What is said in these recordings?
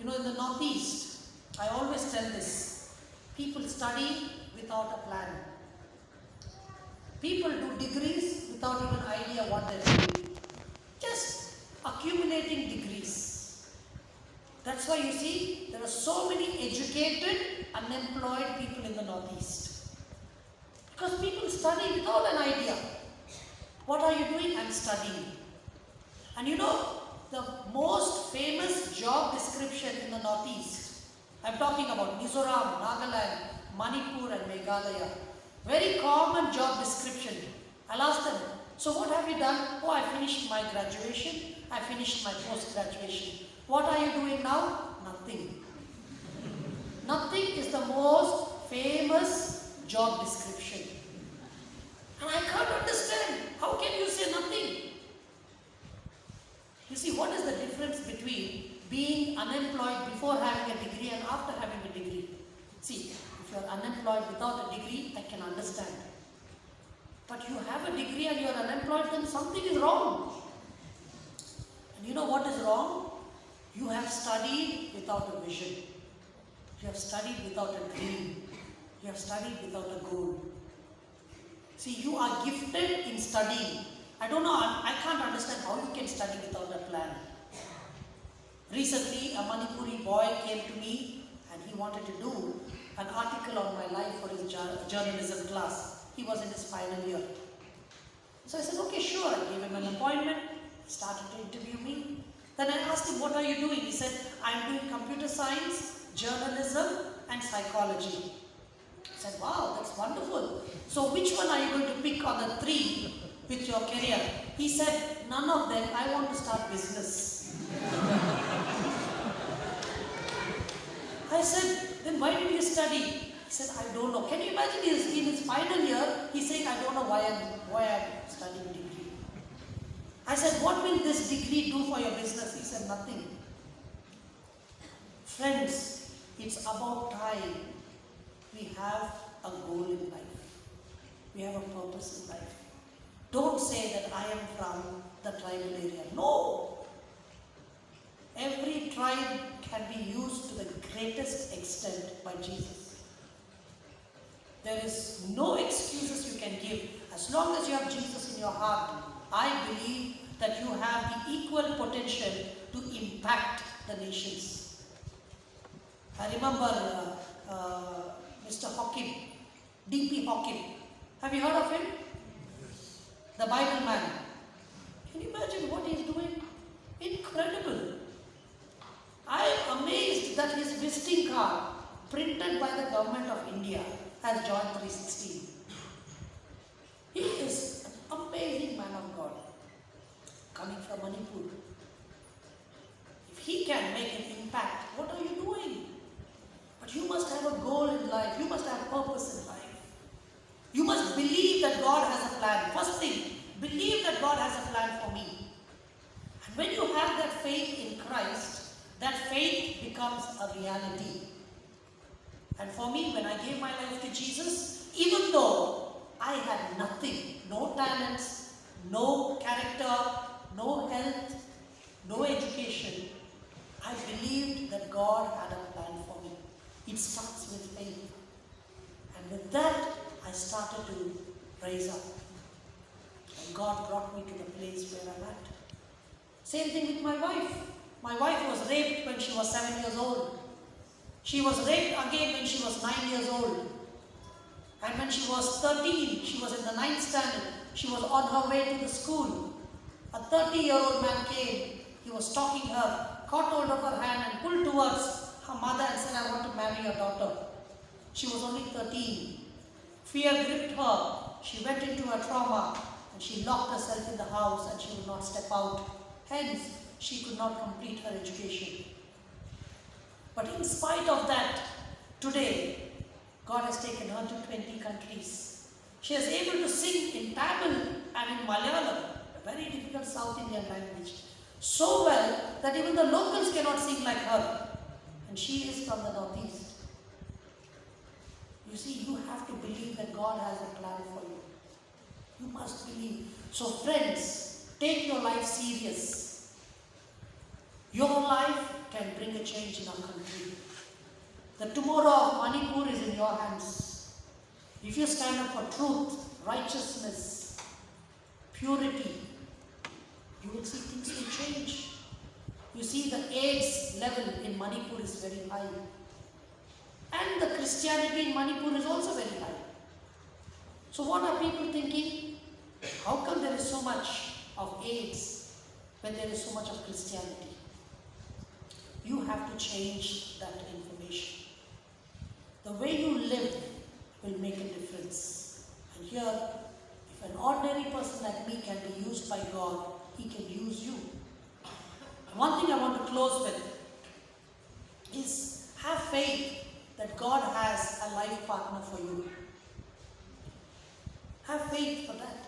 In the Northeast, I always tell this, people study without a plan. People do degrees without even idea what they're doing. Just accumulating degrees. That's why you see, there are so many educated, unemployed people in the Northeast. Because people study without an idea. What are you doing? I'm studying. And the most famous job description in the Northeast, I'm talking about Mizoram, Nagaland, Manipur and Meghalaya. Very common job description. I'll ask them, so what have you done? Oh, I finished my graduation. I finished my post-graduation. What are you doing now? Nothing. Nothing is the most famous job description. And I can't understand. How can you say nothing? You see, what is the difference between being unemployed before having a degree and after having a degree? See, if you are unemployed without a degree, I can understand. But you have a degree and you are unemployed, then something is wrong. And you know what is wrong? You have studied without a vision. You have studied without a dream. You have studied without a goal. See, you are gifted in studying. I don't know, I can't understand how you can study without a plan. Recently, a Manipuri boy came to me and he wanted to do an article on my life for his journalism class. He was in his final year. So I said, okay, sure. I gave him an appointment. He started to interview me. Then I asked him, what are you doing? He said, I'm doing computer science, journalism and psychology. I said, wow, that's wonderful. So which one are you going to pick on the three with your career? He said, none of them. I want to start business. I said, then why did you study? He said, I don't know. Can you imagine in his final year, he's saying, I don't know why I'm studying degree. I said, what will this degree do for your business? He said, nothing. Friends, it's about time we have a goal in life. We have a purpose in life. Don't say that I am from the tribal area. No! Every tribe can be used to the greatest extent by Jesus. There is no excuses you can give. As long as you have Jesus in your heart, I believe that you have the equal potential to impact the nations. I remember Mr. Hawking, D.P. Hawking. Have you heard of him? The Bible man. Can you imagine what he's doing? Incredible. I am amazed that his visiting card, printed by the government of India, has John 3:16. He is an amazing man of God, coming from Manipur. If he can make an impact, what are you doing? But you must have a goal in life. You must have purpose in life. You must believe that God has a plan. First thing, believe that God has a plan for me. And when you have that faith in Christ, that faith becomes a reality. And for me, when I gave my life to Jesus, even though I had nothing, no talents, no character, no health, no education, I believed that God had a plan for me. It starts with faith. And with that, I started to rise up. And God brought me to the place where I'm at. Same thing with my wife. My wife was raped when she was 7 years old. She was raped again when she was 9 years old. And when she was 13, she was in the 9th standard. She was on her way to the school. A 30-year-old man came. He was stalking her, caught hold of her hand and pulled towards her mother and said, I want to marry your daughter. She was only 13. Fear gripped her. She went into a trauma and she locked herself in the house and she would not step out. Hence, she could not complete her education. But in spite of that, today, God has taken her to 20 countries. She is able to sing in Tamil and in Malayalam, a very difficult South Indian language, so well that even the locals cannot sing like her. And she is from the Northeast. You see, you have to believe that God has a plan for you. You must believe. So friends, take your life serious. Your life can bring a change in our country. The tomorrow of Manipur is in your hands. If you stand up for truth, righteousness, purity, you will see things will change. You see, the AIDS level in Manipur is very high. And the Christianity in Manipur is also very high. So what are people thinking? How come there is so much of AIDS when there is so much of Christianity? You have to change that information. The way you live will make a difference. And here, if an ordinary person like me can be used by God, He can use you. One thing I want to close with is have faith that God has a life partner for you. Have faith for that.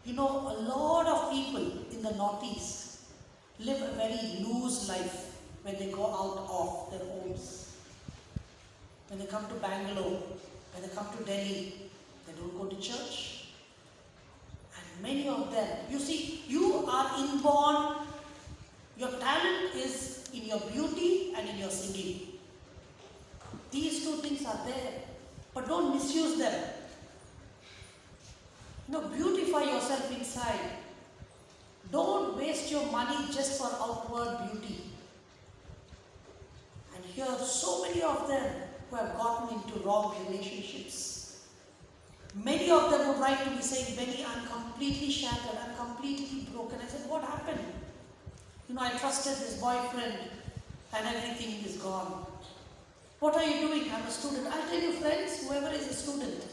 You know, a lot of people in the Northeast live a very loose life when they go out of their homes. When they come to Bangalore, when they come to Delhi, they don't go to church. And many of them, you see, you are inborn. Your talent is in your beauty and in your singing. These two things are there, but don't misuse them. Beautify yourself inside. Don't waste your money just for outward beauty. And here, so many of them who have gotten into wrong relationships. Many of them would write to me saying, Benny, I'm completely shattered, I'm completely broken. I said, what happened? I trusted this boyfriend and everything is gone. What are you doing? I'm a student. I'll tell you, friends, whoever is a student,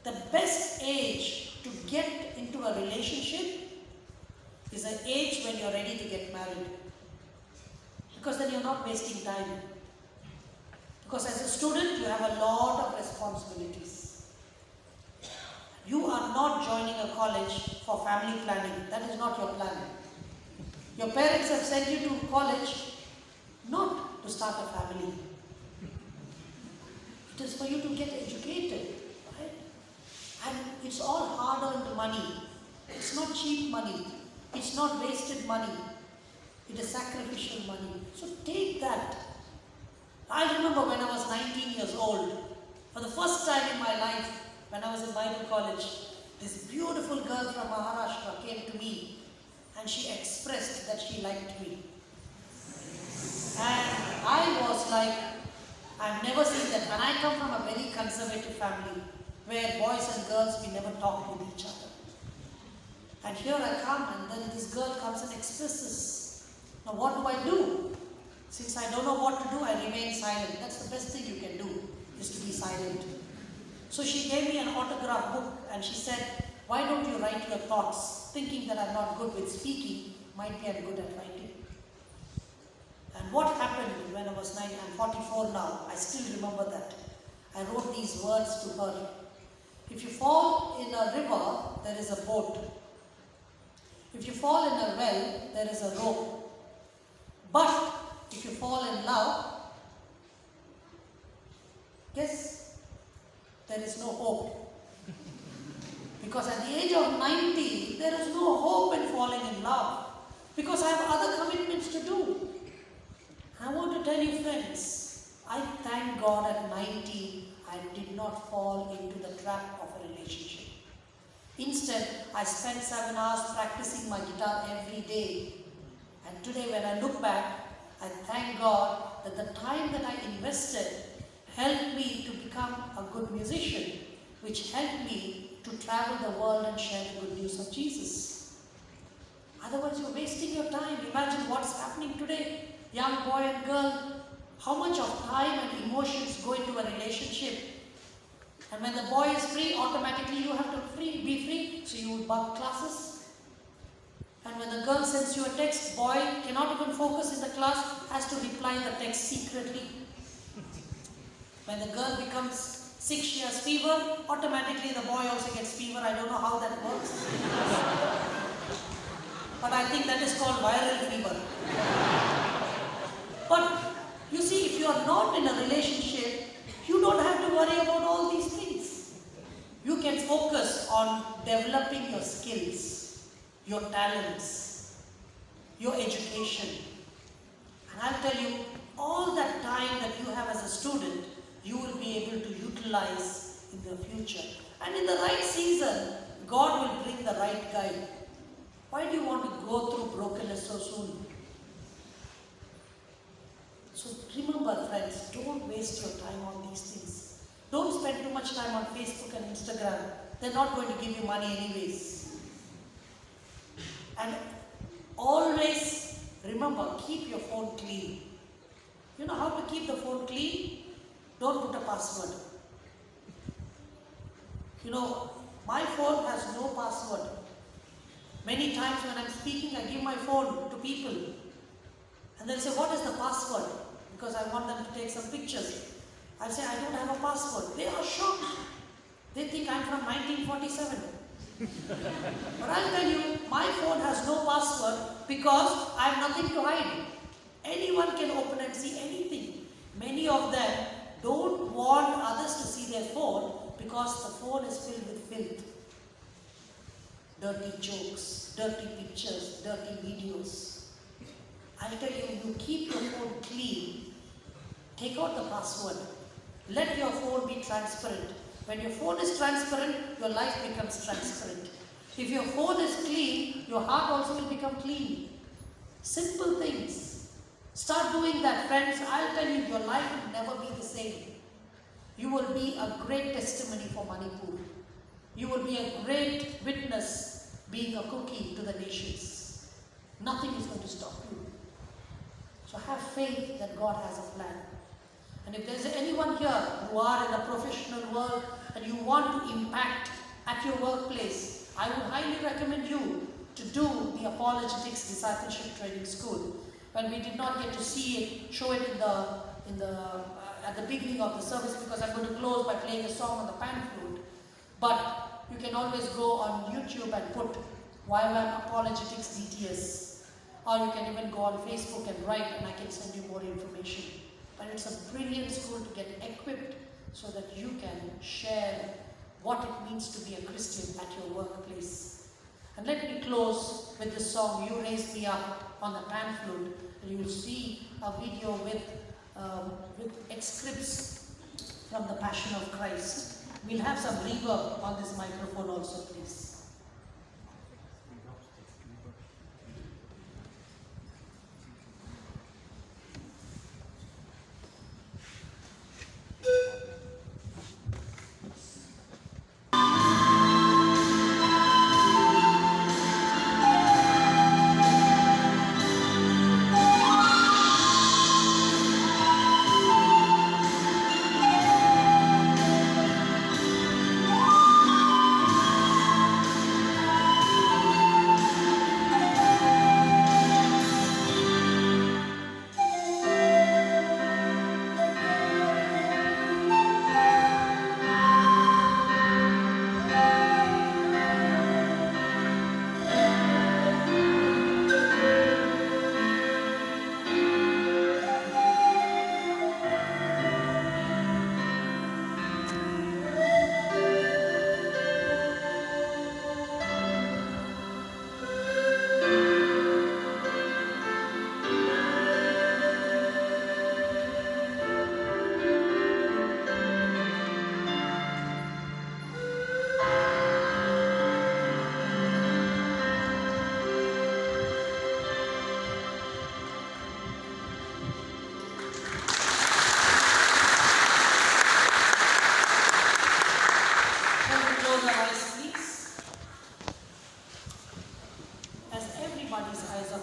the best age to get into a relationship is an age when you're ready to get married. Because then you're not wasting time. Because as a student, you have a lot of responsibilities. You are not joining a college for family planning. That is not your plan. Your parents have sent you to college not to start a family. It is for you to get educated, right? And it's all hard-earned money. It's not cheap money. It's not wasted money. It is sacrificial money. So take that. I remember when I was 19 years old, for the first time in my life, when I was in Bible college, this beautiful girl from Maharashtra came to me and she expressed that she liked me. And I was like, I've never seen that. And I come from a very conservative family where boys and girls, we never talk with each other. And here I come and then this girl comes and expresses. Now what do I do? Since I don't know what to do, I remain silent. That's the best thing you can do, is to be silent. So she gave me an autograph book and she said, why don't you write your thoughts? Thinking that I'm not good with speaking, might be I'm good at writing. And what happened when I was 9, I'm 44 now, I still remember that. I wrote these words to her. If you fall in a river, there is a boat. If you fall in a well, there is a rope. But if you fall in love, guess there is no hope. Because at the age of 90, there is no hope in falling in love. Because I have other commitments to do. I want to tell you, friends, I thank God at 90, I did not fall into the trap of a relationship. Instead, I spent 7 hours practicing my guitar every day. And today, when I look back, I thank God that the time that I invested helped me to become a good musician, which helped me to travel the world and share the good news of Jesus. Otherwise, you're wasting your time. Imagine what's happening today. Young boy and girl, how much of time and emotions go into a relationship. And when the boy is free, automatically you have to be free, so you will bunk classes. And when the girl sends you a text, boy cannot even focus in the class, has to reply the text secretly. When the girl becomes sick, she has fever, automatically the boy also gets fever. I don't know how that works. But I think that is called viral fever. But you see, if you are not in a relationship, you don't have to worry about all these things. You can focus on developing your skills, your talents, your education, And I'll tell you, all that time that you have as a student, you will be able to utilize in the future. And in the right season, God will bring the right guide. Why do you want to go through brokenness so soon? So remember, friends, don't waste your time on these things. Don't spend too much time on Facebook and Instagram. They're not going to give you money anyways. And always remember, keep your phone clean. You know how to keep the phone clean? Don't put a password. You know, my phone has no password. Many times when I'm speaking, I give my phone to people. And they'll say, what is the password? Because I want them to take some pictures. I'll say, I don't have a password. They are shocked. They think I'm from 1947. But I'll tell you, my phone has no password because I have nothing to hide. Anyone can open and see anything. Many of them don't want others to see their phone because the phone is filled with filth. Dirty jokes, dirty pictures, dirty videos. I'll tell you, you keep your phone clean. Take out the password. Let your phone be transparent. When your phone is transparent, your life becomes transparent. If your phone is clean, your heart also will become clean. Simple things. Start doing that, friends. I'll tell you, your life will never be the same. You will be a great testimony for Manipur. You will be a great witness, being a cookie to the nations. Nothing is going to stop you. So have faith that God has a plan. And if there's anyone here who are in the professional world and you want to impact at your workplace, I would highly recommend you to do the Apologetics Discipleship Training School. Well, we did not get to see it, show it at the beginning of the service because I'm going to close by playing a song on the pan flute. But you can always go on YouTube and put YWAM Apologetics DTS. Or you can even go on Facebook and write and I can send you more information. But it's a brilliant school to get equipped so that you can share what it means to be a Christian at your workplace. And let me close with this song, You Raise Me Up, on the pan flute. And you will see a video with excerpts from the Passion of Christ. We'll have some reverb on this microphone also, please.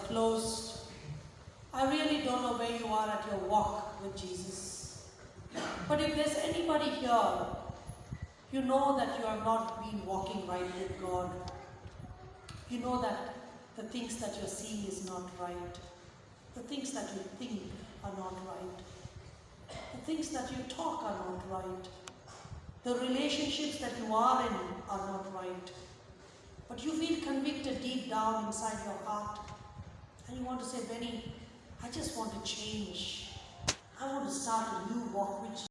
Closed. I really don't know where you are at your walk with Jesus. But if there's anybody here, you know that you have not been walking right with God. You know that the things that you're seeing is not right. The things that you think are not right. The things that you talk are not right. The relationships that you are in are not right. But you feel convicted deep down inside your heart. And you want to say, Benny, I just want to change. I want to start a new walk with you.